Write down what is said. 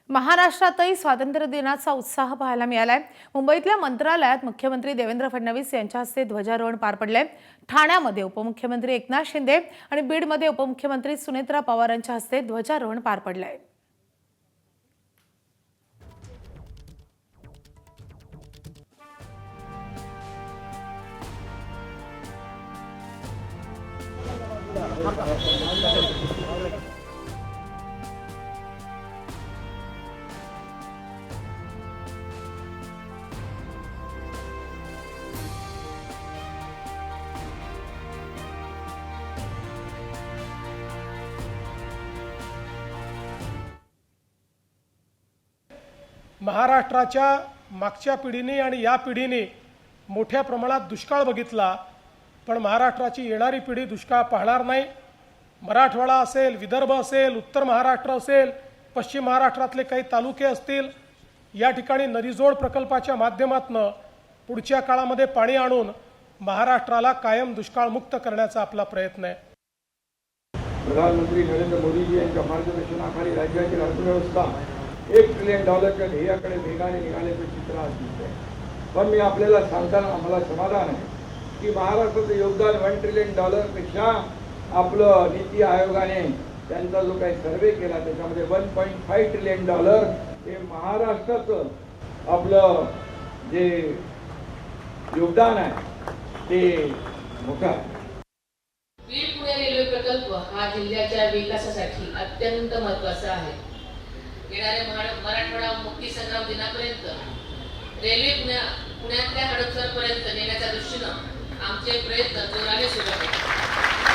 महाराष्ट्रातही स्वातंत्र्य दिनाचा उत्साह पाहायला मिळालाय। मुंबईतल्या मंत्रालयात मुख्यमंत्री देवेंद्र फडणवीस यांच्या हस्ते ध्वजारोहण पार पडले। ठाण्यामध्ये उपमुख्यमंत्री एकनाथ शिंदे आणि बीडमध्ये उपमुख्यमंत्री सुनेत्रा पवार यांच्या हस्ते ध्वजारोहण पार पडले। महाराष्ट्राच्या मागच्या पिढीने आणि या पिढीने मोठ्या प्रमाणात दुष्काळ बघितला, पण महाराष्ट्राची येणारी पिढी दुष्काळ पाहणार नाही। मराठवाडा असेल, विदर्भ असेल, उत्तर महाराष्ट्र असेल, पश्चिम महाराष्ट्रातले काही तालुके असतील, या ठिकाणी नदीजोड प्रकल्पाच्या माध्यमातून पुढच्या काळामध्ये पाणी आणून महाराष्ट्राला कायम दुष्काळमुक्त करण्याचा आपला प्रयत्न आहे। प्रधानमंत्री नरेंद्र मोदीजी यांच्या मार्गदर्शनाखाली राज्याची अर्थव्यवस्था $1 ट्रिलियन ध्येयाकडे वेगाने निघाल्याचं चित्र आज दिसतंय। पण मी आपल्याला सांगताना मला समाधान आहे की महाराष्ट्राचं योगदान $1 ट्रिलियन पेक्षा आपलं नीती आयोगाने त्यांचा जो काही सर्वे केला त्याच्यामध्ये $1.5 ट्रिलियन हे महाराष्ट्राचं आपलं जे योगदान आहे ते मोठं आहे। बीड पुणे रेल्वे प्रकल्प हा जिल्ह्याच्या विकासासाठी अत्यंत महत्त्वाचा आहे। येणाऱ्या मराठवाडा मुक्ती संग्राम दिनापर्यंत रेल्वे पुण्यातल्या हडपसरपर्यंत नेण्याच्या दृष्टीनं आमचे प्रयत्न जोराने सुरू आहेत।